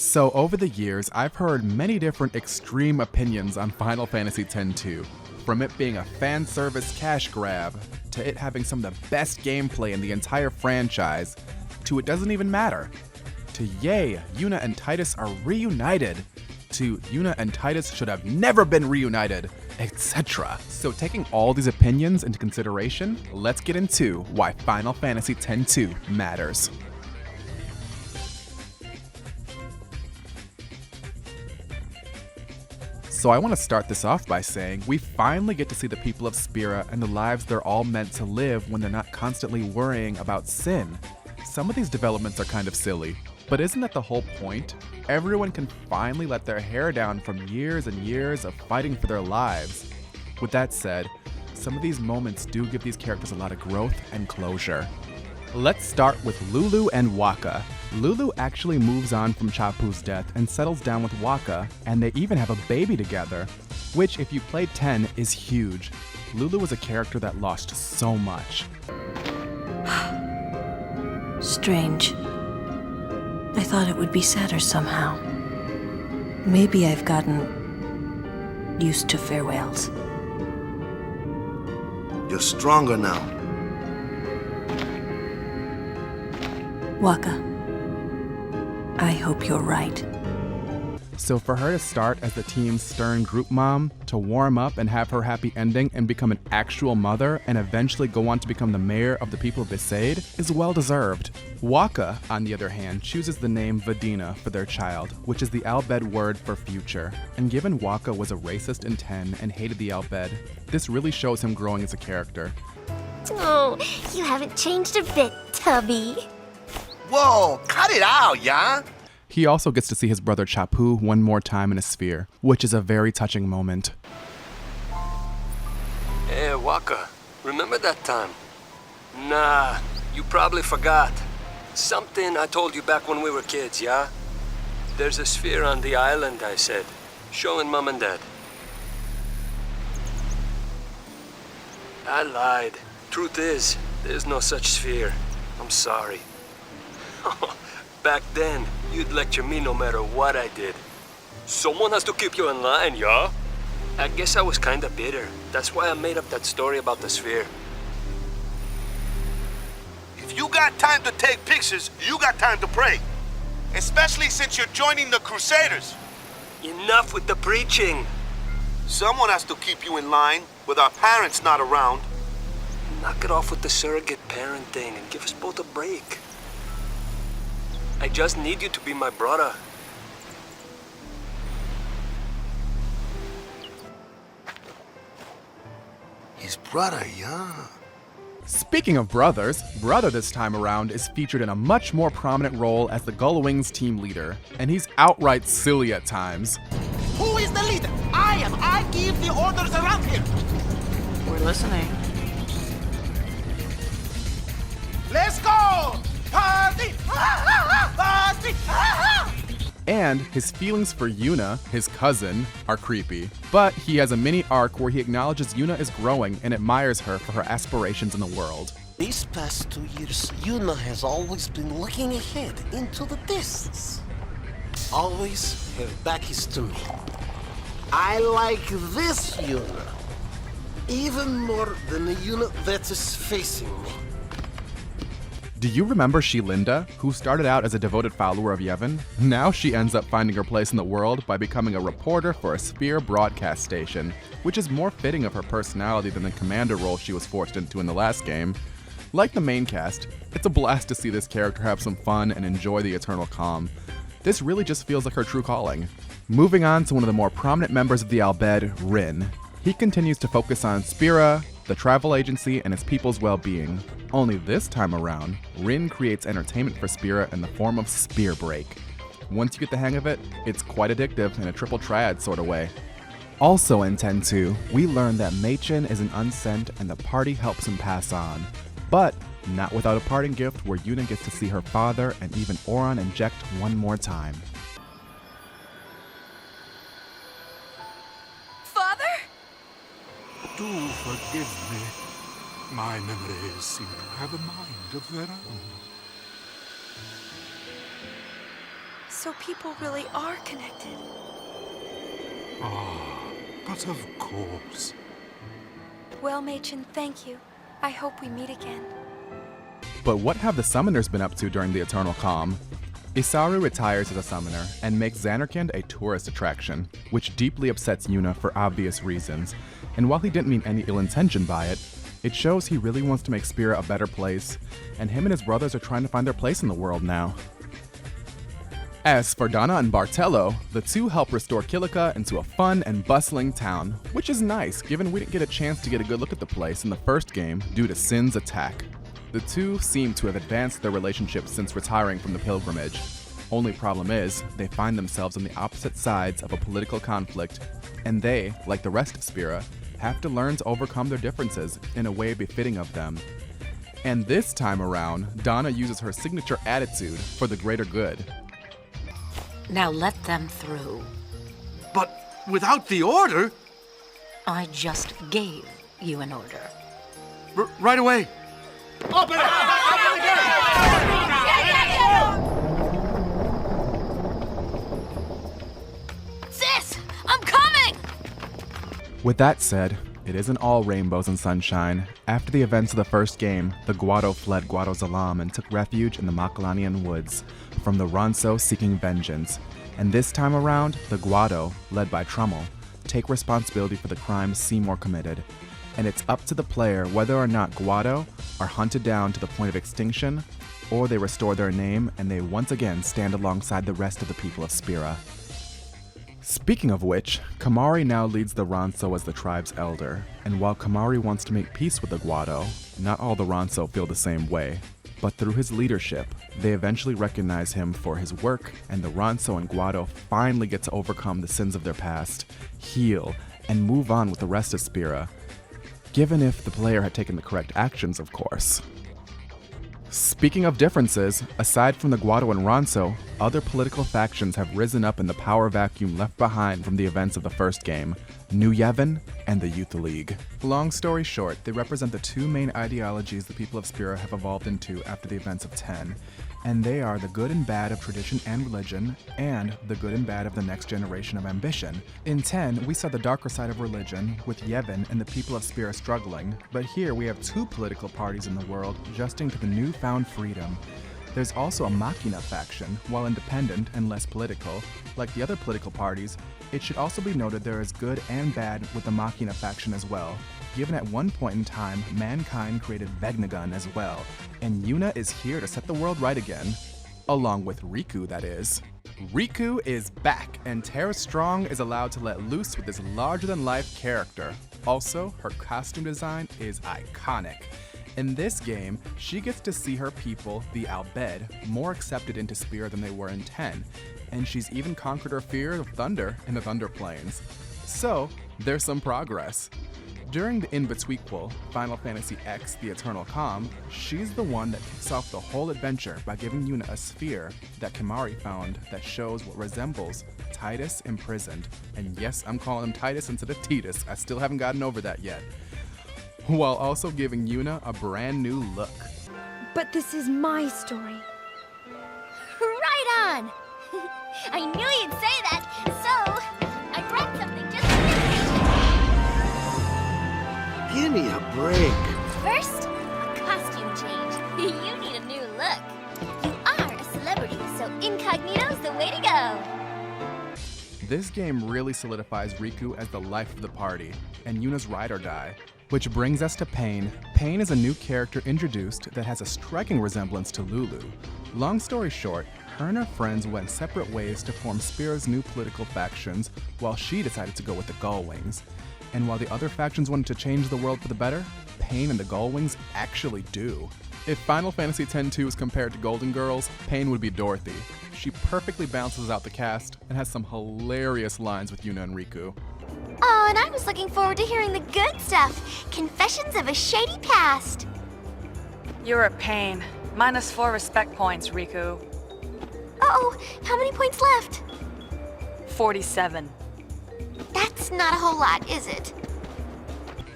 So over the years, I've heard many different extreme opinions on Final Fantasy X-2. From it being a fan service cash grab, to it having some of the best gameplay in the entire franchise, to it doesn't even matter, to yay, Yuna and Titus are reunited, to Yuna and Titus should have never been reunited, etc. So taking all these opinions into consideration, let's get into why Final Fantasy X-2 matters. So I want to start this off by saying we finally get to see the people of Spira and the lives they're all meant to live when they're not constantly worrying about sin. Some of these developments are kind of silly, but isn't that the whole point? Everyone can finally let their hair down from years and years of fighting for their lives. With that said, some of these moments do give these characters a lot of growth and closure. Let's start with Lulu and Waka. Lulu actually moves on from Chapu's death and settles down with Waka, and they even have a baby together, which if you played 10 is huge. Lulu was a character that lost so much. Strange. I thought it would be sadder somehow. Maybe I've gotten used to farewells. You're stronger now. Waka, I hope you're right. So for her to start as the team's stern group mom, to warm up and have her happy ending and become an actual mother and eventually go on to become the mayor of the people of Besaid is well deserved. Waka, on the other hand, chooses the name Vadina for their child, which is the Albed word for future. And given Waka was a racist in 10 and hated the Albed, this really shows him growing as a character. Oh, you haven't changed a bit, Tubby. Whoa, cut it out, yeah? He also gets to see his brother Chapu one more time in a sphere, which is a very touching moment. Hey, Waka, remember that time? Nah, you probably forgot. Something I told you back when we were kids, yeah? There's a sphere on the island, I said, showing Mom and Dad. I lied. Truth is, there's no such sphere. I'm sorry. Back then, you'd lecture me no matter what I did. Someone has to keep you in line, yeah? I guess I was kinda bitter. That's why I made up that story about the sphere. If you got time to take pictures, you got time to pray. Especially since you're joining the Crusaders. Enough with the preaching. Someone has to keep you in line with our parents not around. Knock it off with the surrogate parent thing and give us both a break. I just need you to be my brother. His brother, yeah. Speaking of brothers, Brother this time around is featured in a much more prominent role as the Gullwings team leader, and he's outright silly at times. Who is the leader? I am. I give the orders around here. We're listening. Let's go! Party! Party! And his feelings for Yuna, his cousin, are creepy. But he has a mini arc where he acknowledges Yuna is growing and admires her for her aspirations in the world. These past 2 years, Yuna has always been looking ahead into the distance. Always her back is to me. I like this Yuna even more than the Yuna that is facing me. Do you remember Shelinda, who started out as a devoted follower of Yevon? Now she ends up finding her place in the world by becoming a reporter for a Spear broadcast station, which is more fitting of her personality than the commander role she was forced into in the last game. Like the main cast, it's a blast to see this character have some fun and enjoy the eternal calm. This really just feels like her true calling. Moving on to one of the more prominent members of the Albed, Rin. He continues to focus on Spira, the travel agency, and its people's well-being. Only this time around, Rin creates entertainment for Spira in the form of Spear Break. Once you get the hang of it, it's quite addictive in a triple triad sort of way. Also in 10-2, we learn that Machen is an unsent and the party helps him pass on. But not without a parting gift where Yuna gets to see her father and even Auron inject one more time. Father? Do forgive me. My memories seem to have a mind of their own. So people really are connected. But of course. Well, Machen, thank you. I hope we meet again. But what have the summoners been up to during the Eternal Calm? Isaru retires as a summoner and makes Xanarkand a tourist attraction, which deeply upsets Yuna for obvious reasons. And while he didn't mean any ill intention by it, it shows he really wants to make Spira a better place, and him and his brothers are trying to find their place in the world now. As for Donna and Bartello, the two help restore Kilika into a fun and bustling town, which is nice given we didn't get a chance to get a good look at the place in the first game due to Sin's attack. The two seem to have advanced their relationship since retiring from the pilgrimage. Only problem is, they find themselves on the opposite sides of a political conflict, and they, like the rest of Spira, have to learn to overcome their differences in a way befitting of them. And this time around, Donna uses her signature attitude for the greater good. Now let them through. But without the order? I just gave you an order. Right away. Open it! Open the gate! Sis, I'm coming! With that said, it isn't all rainbows and sunshine. After the events of the first game, the Guado fled Guado Zalam and took refuge in the Macalanian woods from the Ronso seeking vengeance. And this time around, the Guado, led by Trummel, take responsibility for the crimes Seymour committed. And it's up to the player whether or not Guado are hunted down to the point of extinction, or they restore their name and they once again stand alongside the rest of the people of Spira. Speaking of which, Kamari now leads the Ronso as the tribe's elder, and while Kamari wants to make peace with the Guado, not all the Ronso feel the same way. But through his leadership, they eventually recognize him for his work, and the Ronso and Guado finally get to overcome the sins of their past, heal, and move on with the rest of Spira. Given if the player had taken the correct actions, of course. Speaking of differences, aside from the Guado and Ronso, other political factions have risen up in the power vacuum left behind from the events of the first game, New Yevon and the Youth League. Long story short, they represent the two main ideologies the people of Spira have evolved into after the events of 10, and they are the good and bad of tradition and religion, and the good and bad of the next generation of ambition. In 10, we saw the darker side of religion, with Yevon and the people of Spira struggling, but here we have two political parties in the world adjusting to the newfound freedom. There's also a Machina faction, while independent and less political. Like the other political parties, it should also be noted there is good and bad with the Machina faction as well, given at one point in time, mankind created Vegnagun as well, and Yuna is here to set the world right again. Along with Riku, that is. Riku is back, and Tara Strong is allowed to let loose with this larger-than-life character. Also, her costume design is iconic. In this game, she gets to see her people, the Albed, more accepted into Spira than they were in 10, and she's even conquered her fear of thunder in the Thunder Plains. So, there's some progress. During the in-betweequel, Final Fantasy X The Eternal Calm, she's the one that kicks off the whole adventure by giving Yuna a sphere that Kimahri found that shows what resembles Titus imprisoned. And yes, I'm calling him Titus instead of Titus, I still haven't gotten over that yet. While also giving Yuna a brand new look. But this is my story. Right on! I knew you'd say that, so I brought something just for you. Give me a break. First, a costume change. You need a new look. You are a celebrity, so incognito's the way to go. This game really solidifies Riku as the life of the party, and Yuna's ride or die. Which brings us to Pain. Pain is a new character introduced that has a striking resemblance to Lulu. Long story short, her and her friends went separate ways to form Spira's new political factions, while she decided to go with the Gullwings. And while the other factions wanted to change the world for the better, Pain and the Gullwings actually do. If Final Fantasy X-2 is compared to Golden Girls, Pain would be Dorothy. She perfectly balances out the cast and has some hilarious lines with Yuna and Riku. Oh, and I was looking forward to hearing the good stuff. Confessions of a shady past. You're a pain. -4 respect points, Riku. Uh-oh, how many points left? 47. That's not a whole lot, is it?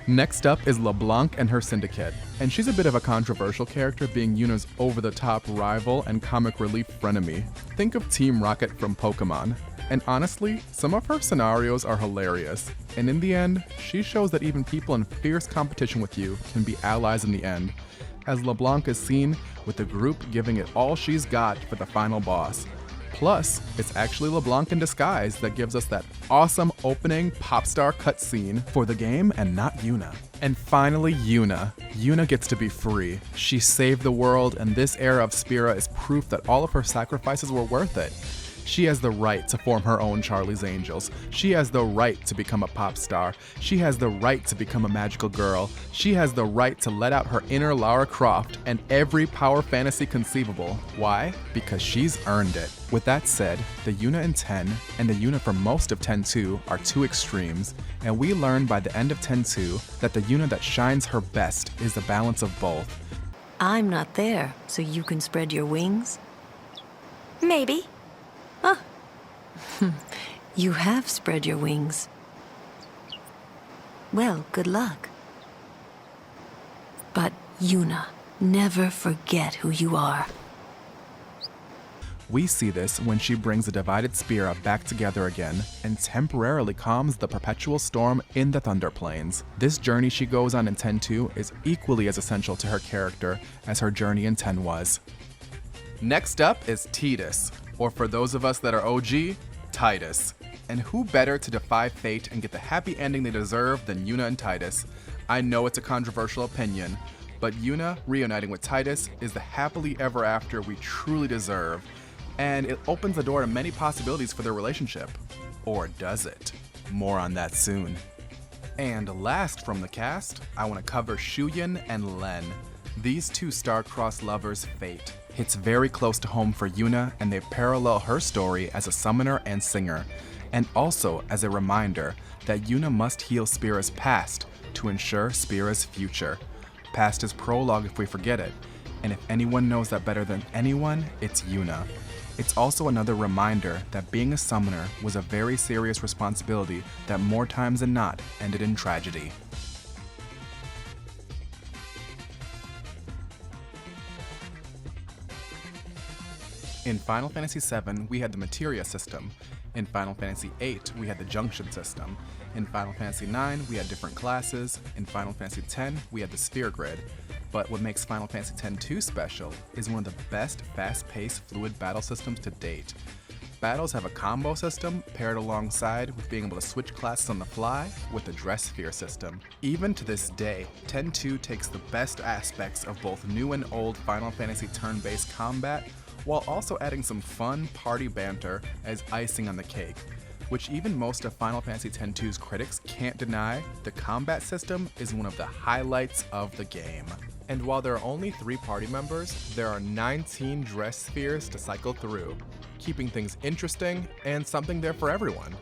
Next up is LeBlanc and her syndicate. And she's a bit of a controversial character, being Yuna's over-the-top rival and comic relief frenemy. Think of Team Rocket from Pokemon. And honestly, some of her scenarios are hilarious. And in the end, she shows that even people in fierce competition with you can be allies in the end, as LeBlanc is seen with the group giving it all she's got for the final boss. Plus, it's actually LeBlanc in disguise that gives us that awesome opening pop star cutscene for the game and not Yuna. And finally, Yuna. Yuna gets to be free. She saved the world, and this era of Spira is proof that all of her sacrifices were worth it. She has the right to form her own Charlie's Angels. She has the right to become a pop star. She has the right to become a magical girl. She has the right to let out her inner Lara Croft and every power fantasy conceivable. Why? Because she's earned it. With that said, the Yuna in 10 and the Yuna for most of 10-2 are two extremes, and we learn by the end of 10-2 that the Yuna that shines her best is the balance of both. I'm not there, so you can spread your wings? Maybe. You have spread your wings. Well, good luck. But Yuna, never forget who you are. We see this when she brings the divided Spira back together again and temporarily calms the perpetual storm in the Thunder Plains. This journey she goes on in 10-2 is equally as essential to her character as her journey in 10 was. Next up is Tidus, or for those of us that are OG, Tidus. And who better to defy fate and get the happy ending they deserve than Yuna and Tidus? I know it's a controversial opinion, but Yuna reuniting with Tidus is the happily ever after we truly deserve, and it opens the door to many possibilities for their relationship. Or does it? More on that soon. And last from the cast, I want to cover Shuyin and Len. These two star-crossed lovers' fate hits very close to home for Yuna, and they parallel her story as a summoner and singer, and also as a reminder that Yuna must heal Spira's past to ensure Spira's future. Past is prologue if we forget it, and if anyone knows that better than anyone, it's Yuna. It's also another reminder that being a summoner was a very serious responsibility that more times than not ended in tragedy. In Final Fantasy VII, we had the Materia system. In Final Fantasy VIII, we had the Junction system. In Final Fantasy IX, we had different classes. In Final Fantasy X, we had the Sphere Grid. But what makes Final Fantasy X-2 special is one of the best fast-paced fluid battle systems to date. Battles have a combo system paired alongside with being able to switch classes on the fly with the Dress Sphere system. Even to this day, 10-2 takes the best aspects of both new and old Final Fantasy turn-based combat while also adding some fun party banter as icing on the cake, which even most of Final Fantasy X-2's critics can't deny. The combat system is one of the highlights of the game. And while there are only 3 party members, there are 19 dress spheres to cycle through, keeping things interesting and something there for everyone.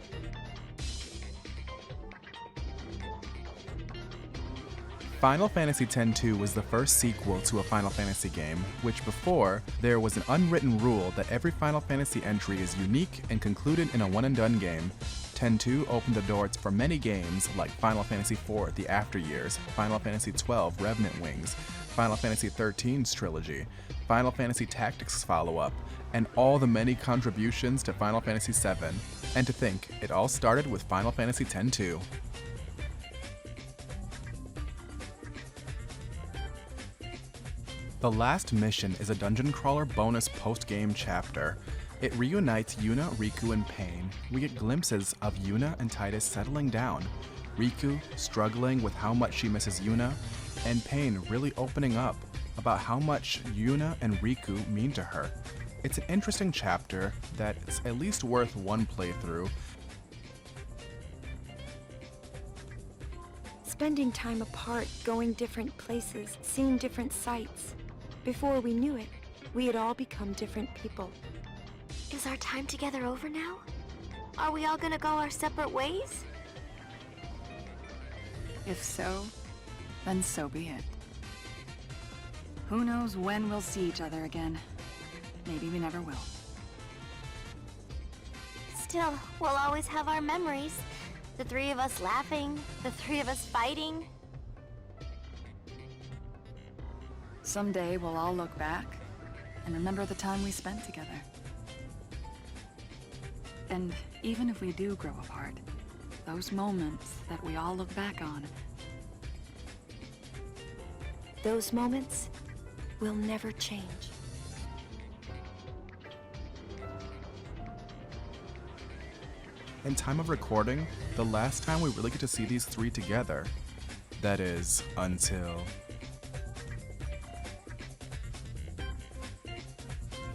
Final Fantasy X-2 was the first sequel to a Final Fantasy game, which before, there was an unwritten rule that every Final Fantasy entry is unique and concluded in a one-and-done game. X-2 opened the doors for many games like Final Fantasy IV The After Years, Final Fantasy XII Revenant Wings, Final Fantasy XIII's trilogy, Final Fantasy Tactics follow-up, and all the many contributions to Final Fantasy VII. And to think, it all started with Final Fantasy X-2. The last mission is a dungeon crawler bonus post-game chapter. It reunites Yuna, Riku, and Pain. We get glimpses of Yuna and Tidus settling down, Riku struggling with how much she misses Yuna, and Pain really opening up about how much Yuna and Riku mean to her. It's an interesting chapter that's at least worth one playthrough. Spending time apart, going different places, seeing different sights. Before we knew it, we had all become different people. Is our time together over now? Are we all gonna go our separate ways? If so, then so be it. Who knows when we'll see each other again? Maybe we never will. Still, we'll always have our memories. The 3 of us laughing, the 3 of us fighting. someday we'll all look back and remember the time we spent together. And even if we do grow apart, those moments that we all look back on, those moments will never change. In time of recording, the last time we really get to see these three together. That is, until...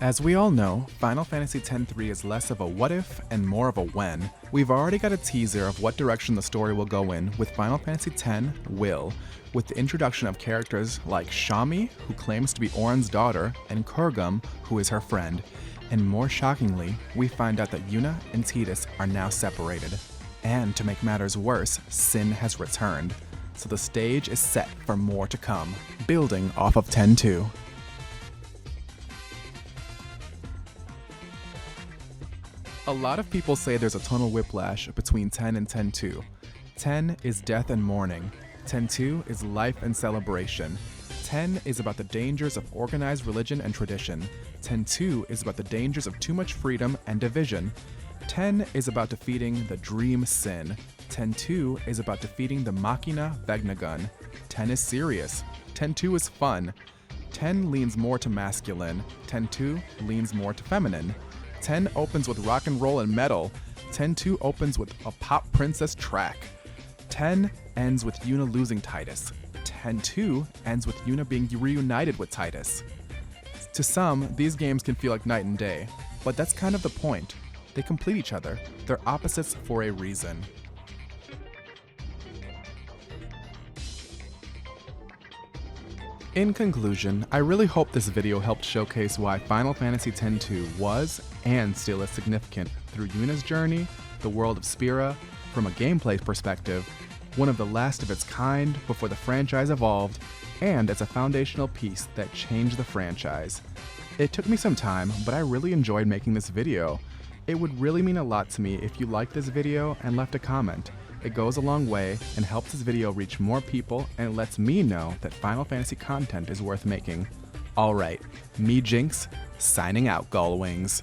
As we all know, Final Fantasy X-3 is less of a what if and more of a when. We've already got a teaser of what direction the story will go in with Final Fantasy X Will, with the introduction of characters like Shami, who claims to be Auron's daughter, and Kurgum, who is her friend. And more shockingly, we find out that Yuna and Tidus are now separated. And to make matters worse, Sin has returned. So the stage is set for more to come, building off of X-2. A lot of people say there's a tonal whiplash between 10 and 10-2. 10 is death and mourning. 10-2 is life and celebration. 10 is about the dangers of organized religion and tradition. 10-2 is about the dangers of too much freedom and division. 10 is about defeating the dream Sin. 10-2 is about defeating the Machina Vegnagun. 10 is serious. 10-2 is fun. 10 leans more to masculine. 10-2 leans more to feminine. 10 opens with rock and roll and metal. 10-2 opens with a pop princess track. 10 ends with Yuna losing Tidus. 10-2 ends with Yuna being reunited with Tidus. To some, these games can feel like night and day, but that's kind of the point. They complete each other. They're opposites for a reason. In conclusion, I really hope this video helped showcase why Final Fantasy X-2 was, and still is significant through Yuna's journey, the world of Spira, from a gameplay perspective, one of the last of its kind before the franchise evolved, and as a foundational piece that changed the franchise. It took me some time, but I really enjoyed making this video. It would really mean a lot to me if you liked this video and left a comment. It goes a long way and helps this video reach more people, and it lets me know that Final Fantasy content is worth making. Alright, me Jinx, signing out, Gullwings.